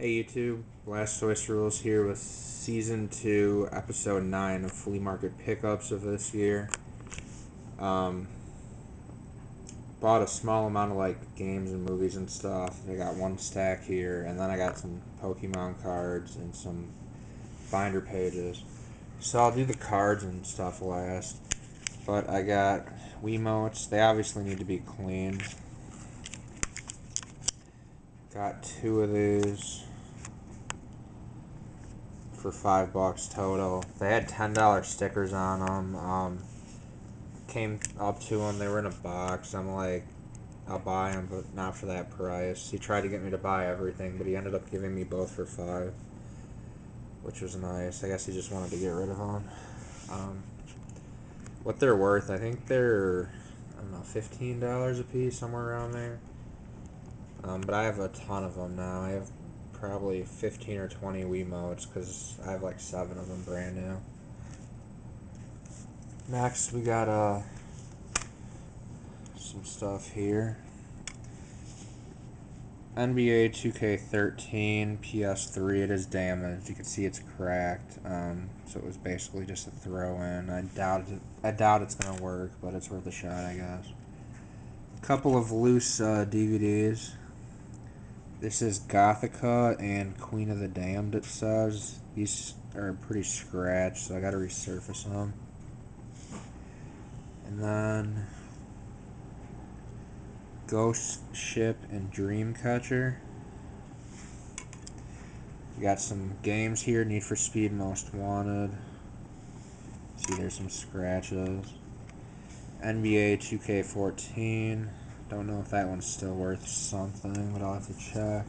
Hey YouTube, Blastoise Rules here with Season 2, Episode 9 of Flea Market Pickups of this year. Um, Bought a small amount of games and movies and stuff. I got one stack here, and then I got some Pokemon cards and some binder pages. So I'll do the cards and stuff last. But I got Wiimotes. They obviously need to be cleaned. Got two of these for $5 total. They had $10 stickers on them. Came up to them. They were in a box. I'm like, I'll buy them, but not for that price. He tried to get me to buy everything, but he ended up giving me both for $5, which was nice. I guess he just wanted to get rid of them. What they're worth, I think they're, I don't know, $15 a piece, somewhere around there. But I have a ton of them now. I have probably 15 or 20 Wiimotes because I have like 7 of them brand new. Next, we got some stuff here. NBA 2K13 PS3. It is damaged. You can see it's cracked. So it was basically just a throw-in. I doubt it's gonna work, but it's worth a shot, I guess. A couple of loose DVDs. This is Gothica and Queen of the Damned. It says these are pretty scratched, so I gotta resurface them. And then Ghost Ship and Dreamcatcher. We got some games here. Need for Speed Most Wanted. See, there's some scratches. NBA 2K14. Don't know if that one's still worth something, but I'll have to check.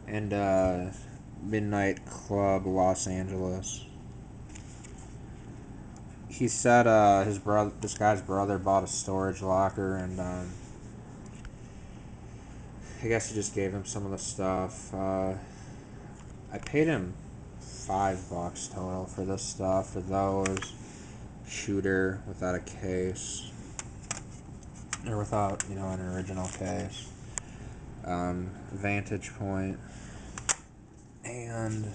And Midnight Club Los Angeles. He said this guy's brother bought a storage locker, and I guess he just gave him some of the stuff. I paid him $5 total for this stuff, for those. Shooter without a case, or without, an original case. Vantage Point. And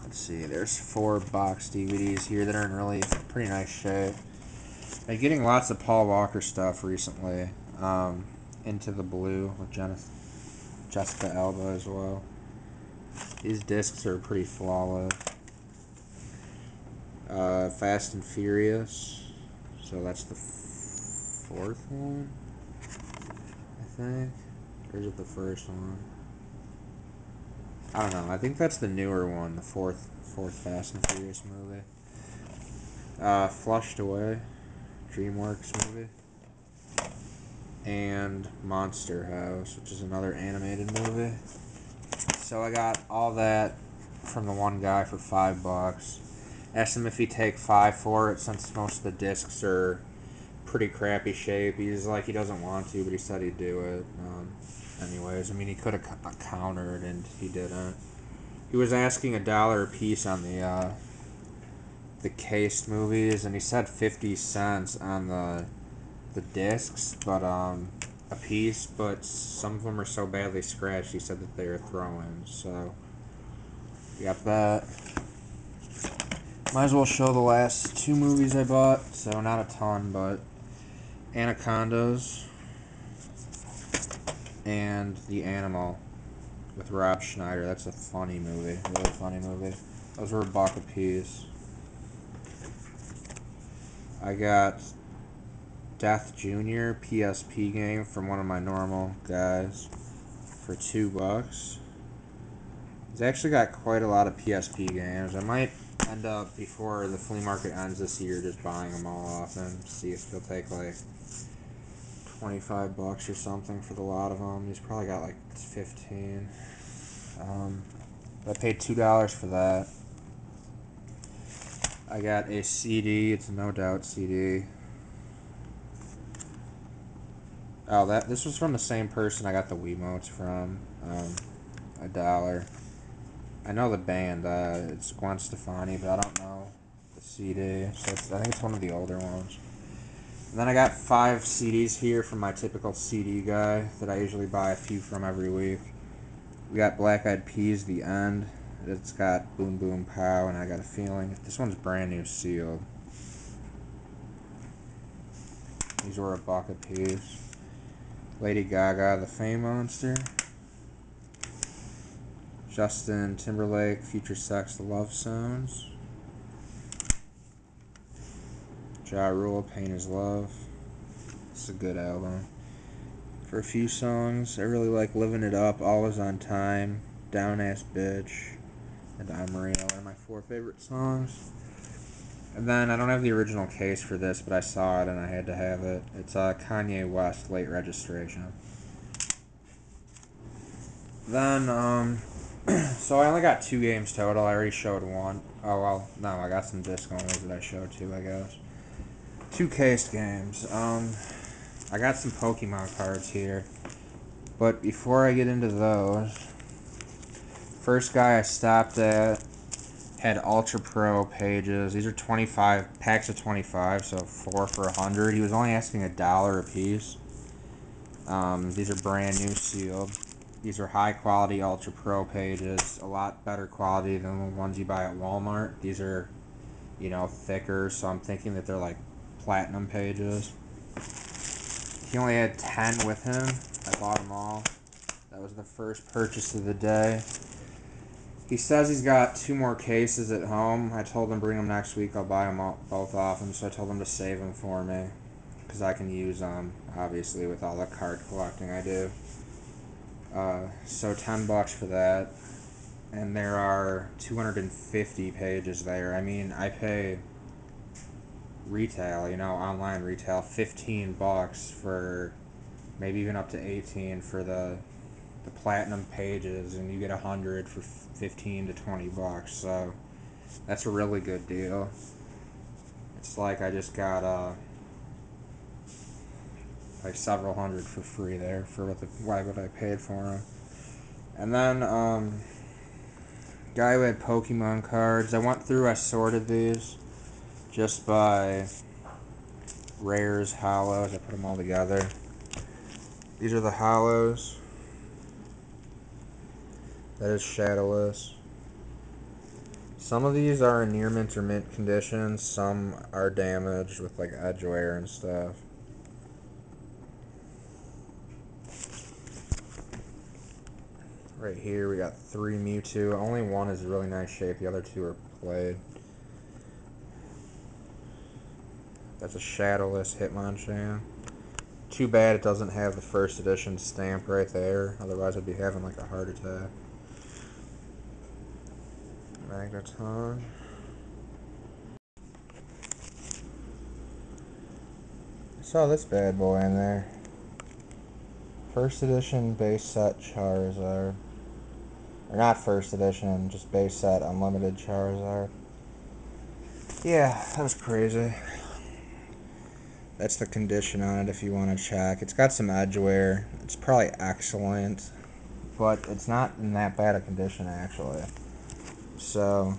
let's see, there's 4 box DVDs here that are in really pretty nice shape. I'm getting lots of Paul Walker stuff recently. Into the Blue with Jessica Alba as well. These discs are pretty flawless. Fast and Furious. So that's the 4th one, I think. Or is it the first one? I don't know. I think that's the newer one, the fourth Fast and Furious movie. Flushed Away, DreamWorks movie. And Monster House, which is another animated movie. So I got all that from the one guy for $5. Asked him if he'd take 5 for it, since most of the discs are pretty crappy shape. He's like, he doesn't want to, but he said he'd do it. Anyways, I mean, he could have countered, and he didn't. He was asking $1 a piece on the cased movies, and he said 50 cents on the discs, but a piece. But some of them are so badly scratched, he said that they were throw-ins. So we got that. Might as well show the last 2 movies I bought. So not a ton, but Anacondas and The Animal with Rob Schneider. That's a funny movie. Really funny movie. Those were $1 a piece. I got Death Jr. PSP game from one of my normal guys for $2. He's actually got quite a lot of PSP games. I might end up, before the flea market ends this year, just buying them all off him. See if he'll take like $25 or something for the lot of them. He's probably got like 15. I paid $2 for that. I got a CD. It's a No Doubt CD. Oh, this was from the same person I got the Wiimotes from. $1. I know the band. It's Gwen Stefani, but I don't know the CD. So I think it's one of the older ones. And then I got 5 CDs here from my typical CD guy that I usually buy a few from every week. We got Black Eyed Peas, The End. It's got Boom Boom Pow, and I got a feeling this one's brand new sealed. These were $1 a piece. Lady Gaga, The Fame Monster. Justin Timberlake, Future Sex, The Love Sounds. Ja Rule, Pain Is Love. It's a good album. For a few songs, I really like Living It Up, Always on Time, Down Ass Bitch, and I'm Marino are my 4 favorite songs. And then, I don't have the original case for this, but I saw it and I had to have it. It's Kanye West, Late Registration. Then, so I only got 2 games total. I already showed 1. Oh, well, no, I got some disc only that I showed 2, I guess. 2 cased games. I got some Pokemon cards here. But before I get into those, first guy I stopped at had Ultra Pro pages. These are 25 packs of 25, so 4 for $100. He was only asking $1 a piece. These are brand new sealed. These are high quality Ultra Pro pages, a lot better quality than the ones you buy at Walmart. These are, thicker, so I'm thinking that they're like platinum pages. He only had 10 with him. I bought them all. That was the first purchase of the day. He says he's got 2 more cases at home. I told him bring them next week. I'll buy them both off him, so I told him to save them for me because I can use them, obviously, with all the card collecting I do. So $10 for that. And there are 250 pages there. I mean, I pay retail, online retail, $15 for maybe even up to 18 for the platinum pages, and you get 100 for 15 to $20. So that's a really good deal. It's like I just got like several hundred for free there for what I paid for them. And then guy who had Pokemon cards. I sorted these just by rares, hollows. I put them all together. These are the hollows. That is Shadowless. Some of these are in near mint or mint condition. Some are damaged with like edge wear and stuff. Right here we got 3 Mewtwo. Only 1 is really nice shape. The other 2 are played. That's a Shadowless Hitmonchan. Too bad it doesn't have the first edition stamp right there. Otherwise I'd be having like a heart attack. Magneton. I saw this bad boy in there. First edition base set Charizard. Or not first edition, just base set unlimited Charizard. Yeah, that was crazy. That's the condition on it if you want to check. It's got some edge wear. It's probably excellent, but it's not in that bad a condition actually. So,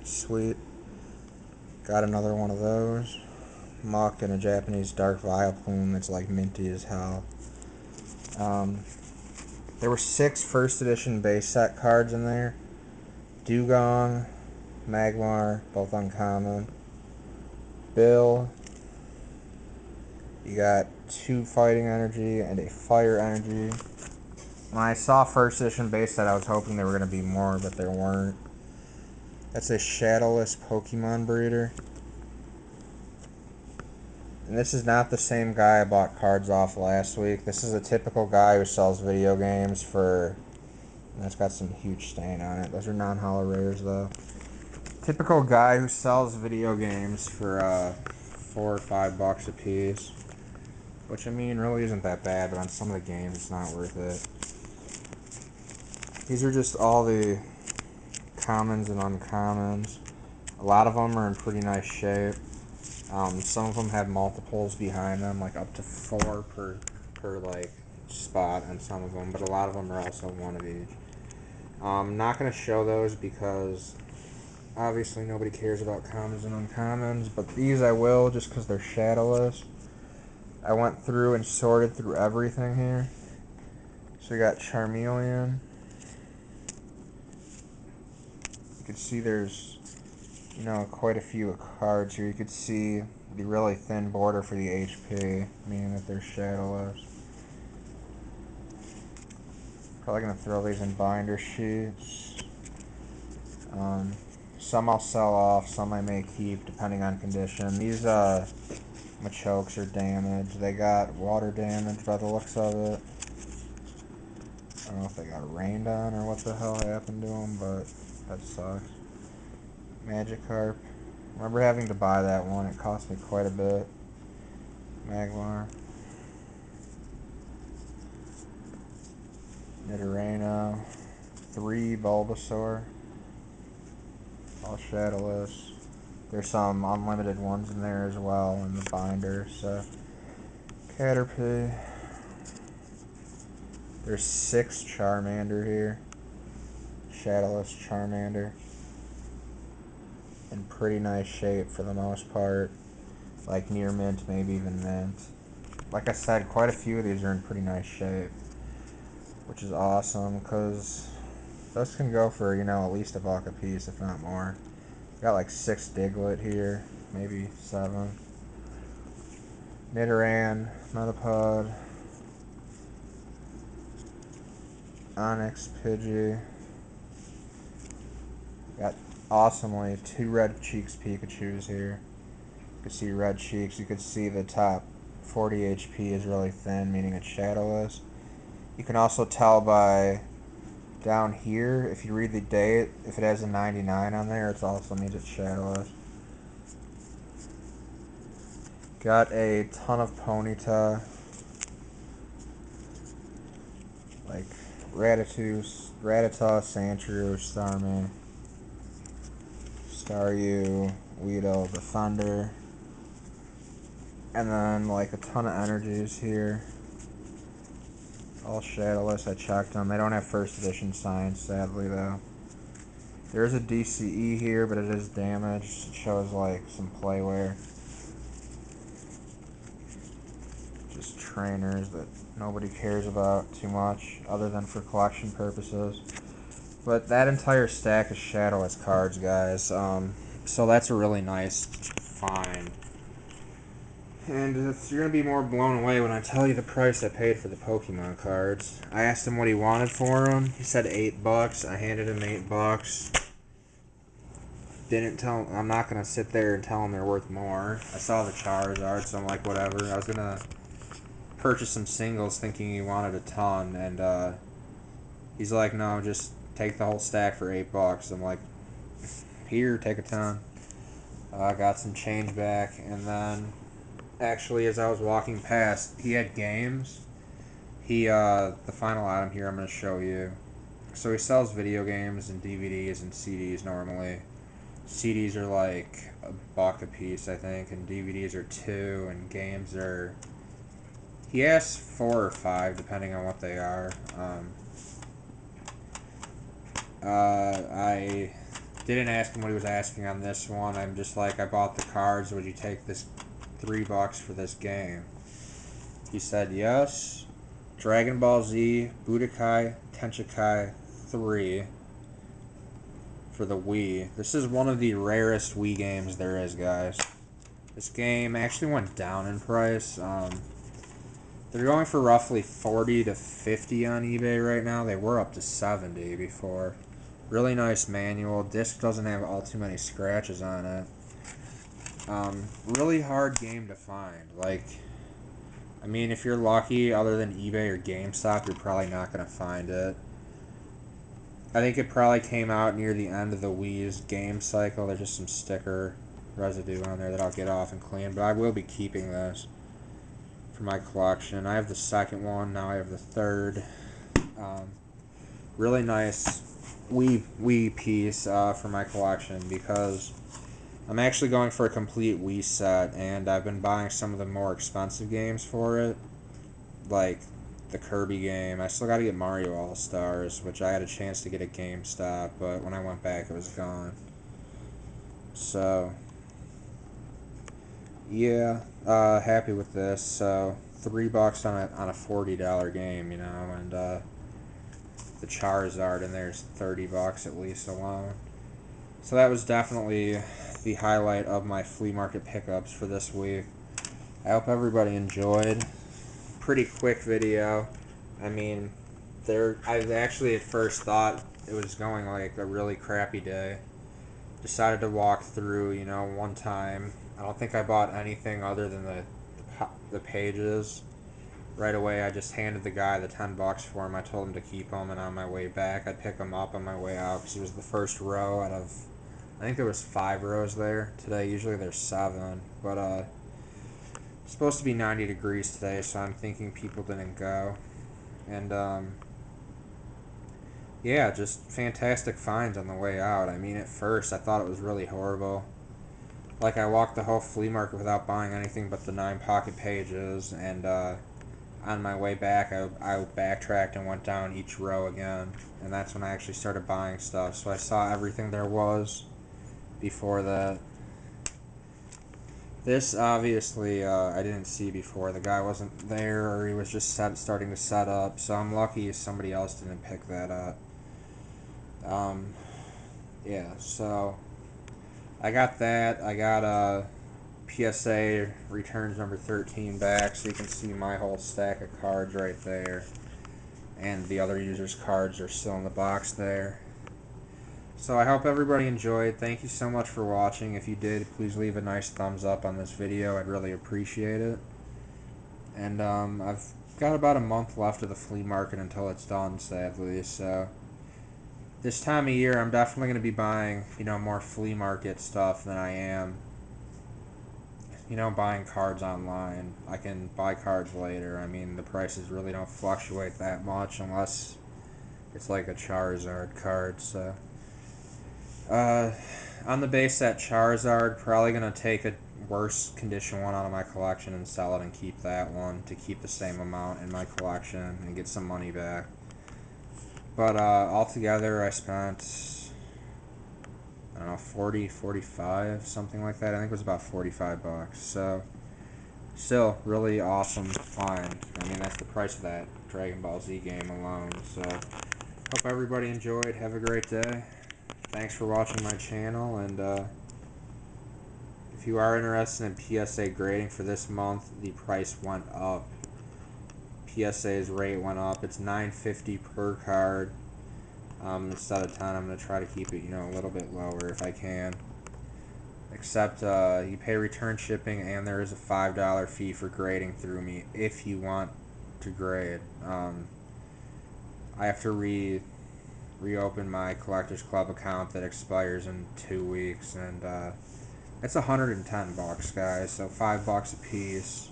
sweet. Got another one of those. Muck and a Japanese Dark Vileplume that's like minty as hell. There were 6 first edition base set cards in there. Dugong, Magmar, both uncommon. Bill. You got 2 fighting energy and a fire energy. When I saw first edition base set, I was hoping there were going to be more, but there weren't. That's a Shadowless Pokemon breeder. And this is not the same guy I bought cards off last week. This is a typical guy who sells video games for... And it's got some huge stain on it. Those are non-hollow rares, though. Typical guy who sells video games for $4 or $5 a piece. Which, I mean, really isn't that bad, but on some of the games, it's not worth it. These are just all the commons and uncommons. A lot of them are in pretty nice shape. Some of them have multiples behind them, like up to 4 per like spot on some of them, but a lot of them are also 1 of each. I'm not going to show those because obviously nobody cares about commons and uncommons, but these I will just because they're shadowless. I went through and sorted through everything here. So we got Charmeleon. You can see there's, you know, quite a few cards here. You could see the really thin border for the HP, meaning that they're shadowless. Probably going to throw these in binder sheets. Some I'll sell off, some I may keep, depending on condition. These Machokes are damaged. They got water damage by the looks of it. I don't know if they got rained on or what the hell happened to them, but that sucks. Magikarp. Remember having to buy that one. It cost me quite a bit. Magmar. Nidorino. 3 Bulbasaur. All shadowless. There's some unlimited ones in there as well in the binder, so. Caterpie. There's 6 Charmander here. Shadowless Charmander. In pretty nice shape for the most part. Like near mint, maybe even mint. Like I said, quite a few of these are in pretty nice shape. Which is awesome, because those can go for, you know, at least $1 a piece, if not more. Got like 6 Diglett here, maybe 7. Nidoran, Metapod, Onyx, Pidgey. Got awesomely 2 Red Cheeks Pikachus here. You can see Red Cheeks, you can see the top 40 HP is really thin, meaning it's shadowless. You can also tell by down here, if you read the date, if it has a 99 on there, it also means it's shadowless. Got a ton of Ponyta, like Rattata, Sandshrew, Starmie, Staryu, Weedle, Defender, and then like a ton of energies here. All shadowless, I checked them. They don't have first edition signs, sadly, though. There's a DCE here, but it is damaged. It shows, like, some playwear. Just trainers that nobody cares about too much, other than for collection purposes. But that entire stack is shadowless cards, guys. So that's a really nice find. And you're going to be more blown away when I tell you the price I paid for the Pokemon cards. I asked him what he wanted for them. He said $8. I handed him $8. Didn't tell him, I'm not going to sit there and tell him they're worth more. I saw the Charizard, so I'm like, whatever. I was going to purchase some singles thinking he wanted a ton. And he's like, no, just take the whole stack for $8. I'm like, here, take a ton. I got some change back, and then actually, as I was walking past, he had games. The final item here I'm going to show you. So he sells video games and DVDs and CDs normally. CDs are like $1 a piece, I think, and DVDs are $2, and games are, he asks 4 or 5, depending on what they are. I didn't ask him what he was asking on this one. I'm just like, I bought the cards. Would you take this $3 for this game? He said yes. Dragon Ball Z Budokai Tenkaichi 3 for the Wii. This is one of the rarest Wii games there is, guys. This game actually went down in price. They're going for roughly 40 to 50 on eBay right now. They were up to 70 before. Really nice manual. Disc doesn't have all too many scratches on it. Really hard game to find. Like, I mean, if you're lucky, other than eBay or GameStop, you're probably not going to find it. I think it probably came out near the end of the Wii's game cycle. There's just some sticker residue on there that I'll get off and clean. But I will be keeping this for my collection. I have the second one. Now I have the third. Really nice Wii piece for my collection, because I'm actually going for a complete Wii set, and I've been buying some of the more expensive games for it, like the Kirby game. I still got to get Mario All-Stars, which I had a chance to get at GameStop, but when I went back, it was gone. So, yeah, happy with this. So $3 on a $40 game, you know, and the Charizard and there's $30 at least alone. So that was definitely the highlight of my flea market pickups for this week. I hope everybody enjoyed. Pretty quick video. I mean, I actually at first thought it was going like a really crappy day. Decided to walk through, you know, one time. I don't think I bought anything other than the pages. Right away, I just handed the guy the $10 for him. I told him to keep them, and on my way back, I'd pick him up on my way out because he was the first row out of, I think there was 5 rows there today. Usually there's 7, but it's supposed to be 90 degrees today, so I'm thinking people didn't go. And yeah, just fantastic finds on the way out. I mean, at first I thought it was really horrible. Like, I walked the whole flea market without buying anything but the 9 pocket pages, and on my way back, I backtracked and went down each row again, and that's when I actually started buying stuff. So I saw everything there was before that. This obviously I didn't see before. The guy wasn't there, or he was just starting to set up. So I'm lucky somebody else didn't pick that up. Um, yeah. So I got that. I got PSA returns number 13 back, so you can see my whole stack of cards right there. And the other users' cards are still in the box there. So I hope everybody enjoyed. Thank you so much for watching. If you did, please leave a nice thumbs up on this video. I'd really appreciate it. And I've got about a month left of the flea market until it's done, sadly. So this time of year, I'm definitely going to be buying, you know, more flea market stuff than I am, you know, buying cards online. I can buy cards later. I mean, the prices really don't fluctuate that much unless it's like a Charizard card. So Uh, on the base that Charizard, probably going to take a worse condition one out of my collection and sell it and keep that one to keep the same amount in my collection and get some money back. But altogether, I spent, I don't know, 40, 45, something like that. I think it was about $45. So, still, really awesome find. I mean, that's the price of that Dragon Ball Z game alone. So, hope everybody enjoyed. Have a great day. Thanks for watching my channel, and if you are interested in PSA grading for this month, the price went up. PSA's rate went up. It's $9.50 per card. Instead of 10, I'm going to try to keep it, you know, a little bit lower if I can. Except you pay return shipping, and there is a $5 fee for grading through me if you want to grade. I have to reopen my Collectors Club account that expires in 2 weeks, and it's $110, guys. So $5 a piece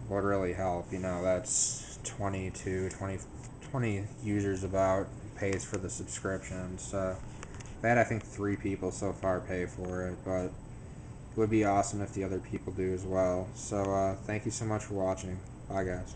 would really help. You know, that's 20 users about pays for the subscription. So that, I think 3 people so far pay for it, but it would be awesome if the other people do as well. So thank you so much for watching. Bye, guys.